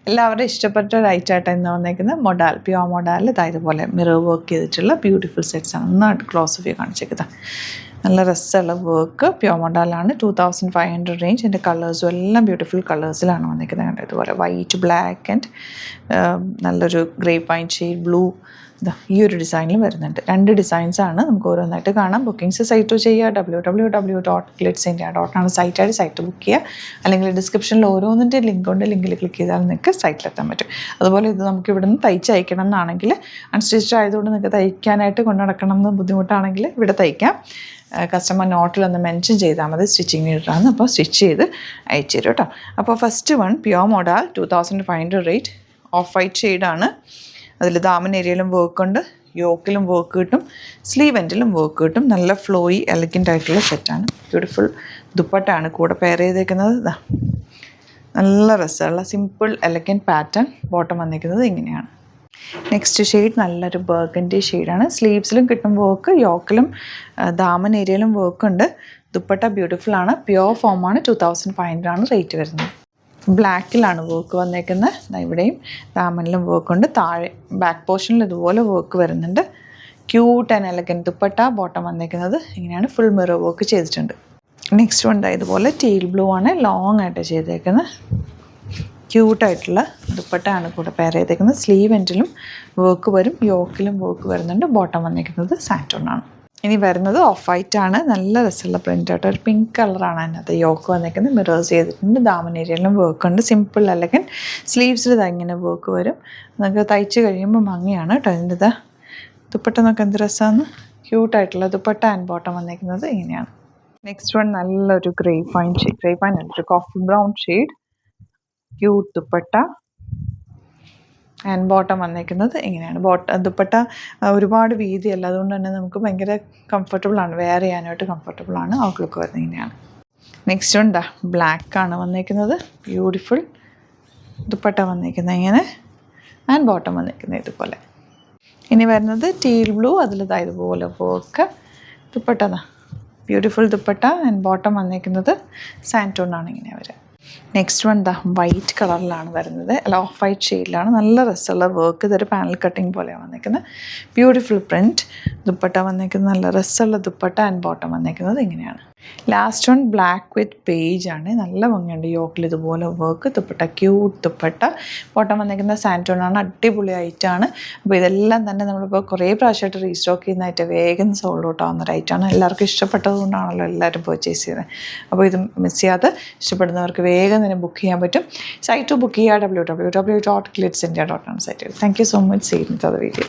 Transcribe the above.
എല്ലാവരും ഇഷ്ടപ്പെട്ട ഒരു ഐറ്റമായിട്ട് ഇന്ന് വന്നേക്കുന്നത് മൊഡാൽ, പ്യുവർ മൊഡാൽ. ഇതുപോലെ മിറർ വർക്ക് ചെയ്തിട്ടുള്ള ബ്യൂട്ടിഫുൾ സെറ്റ്സാണ്. നന്നായിട്ട് ക്ലോസ് വ്യൂ കാണിച്ചേക്കുന്നത്. നല്ല രസമുള്ള വർക്ക്, പ്യുവർ മൊഡാലാണ്. 2500 റേഞ്ച്. എൻ്റെ കളേഴ്സും എല്ലാം ബ്യൂട്ടിഫുൾ കളേഴ്സിലാണ് വന്നിരിക്കുന്നത്. ഇതുപോലെ വൈറ്റ്, ബ്ലാക്ക് ആൻഡ് നല്ലൊരു ഗ്രേപ്പ് വൈൻ ഷെയ്ഡ് ബ്ലൂ. ഈ ഒരു ഡിസൈനിൽ വരുന്നുണ്ട്. 2 ഡിസൈൻസാണ്. നമുക്ക് ഓരോന്നായിട്ട് കാണാം. ബുക്കിംഗ്സ് സൈറ്റ് ചെയ്യുക. www.glitzindia.com ആണ് സൈറ്റായിട്ട്. സൈറ്റ് ബുക്ക് ചെയ്യുക. അല്ലെങ്കിൽ ഡിസ്ക്രിപ്ഷനിൽ ഓരോന്നിൻ്റെ ലിങ്ക് ഉണ്ട്. ലിങ്കിൽ ക്ലിക്ക് ചെയ്താൽ നിങ്ങൾക്ക് സൈറ്റിലെത്താൻ പറ്റും. അതുപോലെ ഇത് നമുക്ക് ഇവിടെ നിന്ന് തയ്ച്ച് അയക്കണം എന്നാണെങ്കിൽ, അൺസ്റ്റിച്ച്ഡ് ആയതുകൊണ്ട് നിങ്ങൾക്ക് തയ്ക്കാനായിട്ട് കൊണ്ടു നടക്കണം എന്ന് ബുദ്ധിമുട്ടാണെങ്കിൽ ഇവിടെ തയ്ക്കാം. കസ്റ്റമർ നോട്ടിലൊന്ന് മെൻഷൻ ചെയ്താൽ മതി സ്റ്റിച്ചിങ് നീഡാണ്. അപ്പോൾ സ്റ്റിച്ച് ചെയ്ത് അയച്ചു തരും കേട്ടോ. അപ്പോൾ first one pure modal 2500 rate, of white ഷെയ്ഡാണ്. അതിൽ ദാമൻ ഏരിയയിലും വർക്കുണ്ട്, യോക്കിലും വർക്ക് കിട്ടും, സ്ലീവ് എൻഡിലും വർക്ക് കിട്ടും. നല്ല ഫ്ലോയി എലഗൻ്റ് ആയിട്ടുള്ള സെറ്റാണ്. ബ്യൂട്ടിഫുൾ ദുപ്പട്ടയാണ് കൂടെ പെയർ ചെയ്തേക്കുന്നത്. നല്ല രസമുള്ള സിമ്പിൾ എലഗൻ്റ് പാറ്റേൺ. ബോട്ടം വന്നിരിക്കുന്നത് ഇങ്ങനെയാണ്. നെക്സ്റ്റ് ഷെയ്ഡ് നല്ലൊരു ബർഗൻഡി ഷെയ്ഡാണ്. സ്ലീവ്സിലും കിട്ടും വർക്ക്, യോക്കിലും ദാമൻ ഏരിയയിലും വർക്കുണ്ട്. ദുപ്പട്ട ബ്യൂട്ടിഫുൾ ആണ്. പ്യുവർ ഫോമാണ്. 2500 ആണ് റേറ്റ് വരുന്നത്. ബ്ലാക്കിലാണ് വർക്ക് വന്നേക്കുന്നത്. ഇവിടെയും ദാമനിലും വർക്കുണ്ട്. താഴെ ബാക്ക് പോർഷനിൽ ഇതുപോലെ വർക്ക് വരുന്നുണ്ട്. Cute and elegant dupatta. Bottom വന്നേക്കുന്നത് ഇങ്ങനെയാണ്. ഫുൾ മിറർ വർക്ക് ചെയ്തിട്ടുണ്ട്. നെക്സ്റ്റ് വൺ ഇതുപോലെ ടീൽ ബ്ലൂ ആണ്. ലോങ് ആയിട്ട് ചെയ്തേക്കുന്നത്. ക്യൂട്ടായിട്ടുള്ള ദുപ്പട്ടയാണ് കൂടെ പെയർ ചെയ്തേക്കുന്നത്. സ്ലീവ് എൻഡിലും വർക്ക് വരും, യോക്കിലും വർക്ക് വരുന്നുണ്ട്. ബോട്ടം വന്നിരിക്കുന്നത് സാൻറ്റോണാണ്. ഇനി വരുന്നത് ഓഫ് വൈറ്റ് ആണ്. നല്ല രസമുള്ള പ്രിൻ്റ് ആയിട്ട് ഒരു പിങ്ക് കളറാണ് അതിനകത്ത് യോക്ക് വന്നിരിക്കുന്നത്. മിറേഴ്സ് ചെയ്തിട്ടുണ്ട്. ദാമൻ ഏരിയയിലും വർക്ക് ഉണ്ട്. സിമ്പിൾ അല്ലെങ്കിൽ സ്ലീവ്സിൽ ഇങ്ങനെ വർക്ക് വരും. നമുക്ക് തയ്ച്ച് കഴിയുമ്പോൾ ഭംഗിയാണ് കേട്ടോ. അതിൻ്റെ ദുപ്പട്ട നോക്കാൻ എന്ത് രസമാണ്. ക്യൂട്ടായിട്ടുള്ള ദുപ്പട്ട ആൻഡ് ബോട്ടം വന്നിരിക്കുന്നത് ഇങ്ങനെയാണ്. നെക്സ്റ്റ് വൺ നല്ലൊരു grape wine shade. Grape wine അല്ല, ഒരു coffee brown shade. Cute dupatta and bottom വന്നിരിക്കുന്നത് ഇങ്ങനെയാണ്. ദുപ്പട്ട ഒരുപാട് വീതിയല്ല, അതുകൊണ്ട് തന്നെ നമുക്ക് ഭയങ്കര കംഫർട്ടബിളാണ്, വെയർ ചെയ്യാനായിട്ട് കംഫർട്ടബിളാണ്. ഔട്ട്ലുക്ക് വരുന്നത് ഇങ്ങനെയാണ്. നെക്സ്റ്റ് ഉണ്ട് ബ്ലാക്കാണ് വന്നിരിക്കുന്നത്. ബ്യൂട്ടിഫുൾ ദുപ്പട്ട വന്നിരിക്കുന്നത് ഇങ്ങനെ ആൻഡ് ബോട്ടം വന്നിരിക്കുന്നത് ഇതുപോലെ. ഇനി വരുന്നത് ടീൽ ബ്ലൂ. അതിൽ ഇതുപോലെ work. Dupatta beautiful dupatta and bottom വന്നിരിക്കുന്നത് സാൻറ്റോണാണ് ഇങ്ങനെ വരിക. നെക്സ്റ്റ് വൺ വൈറ്റ് കളറിലാണ് വരുന്നത്. അല്ല, ഓഫ് വൈറ്റ് ഷെയ്ഡിലാണ്. നല്ല രസമുള്ള വർക്ക്. ഇതൊരു പാനൽ കട്ടിങ് പോലെയാണ് വന്നിരിക്കുന്നത്. Beautiful print. ദുപ്പട്ട വന്നിരിക്കുന്നത് നല്ല രസമുള്ള ദുപ്പട്ട ആൻഡ് ബോട്ടം വന്നിരിക്കുന്നത് ഇങ്ങനെയാണ്. Last one black with page ആണ്. നല്ല ഭംഗിയുണ്ട്. യോക്കിൽ ഇതുപോലെ work. Dupatta cute dupatta. Bottom വന്നിരിക്കുന്ന സാൻറ്റോണാണ്. അടിപൊളി ഐറ്റാണ്. അപ്പോൾ ഇതെല്ലാം തന്നെ നമ്മളിപ്പോൾ കുറേ പ്രാവശ്യമായിട്ട് റീസ്റ്റോക്ക് ചെയ്യുന്നതായിട്ട് വേഗം സോൾഡ് ഔട്ട് ആവുന്ന ഒരു ഐറ്റമാണ്. എല്ലാവർക്കും ഇഷ്ടപ്പെട്ടതുകൊണ്ടാണല്ലോ എല്ലാവരും പർച്ചേസ് ചെയ്തത്. അപ്പോൾ ഇത് മിസ് ചെയ്യാതെ ഇഷ്ടപ്പെടുന്നവർക്ക് വേഗം തന്നെ ബുക്ക് ചെയ്യാൻ പറ്റും. സൈറ്റ് ബുക്ക് ചെയ്യുക. www.glitzindia.com site. Thank you so much. See you in the video.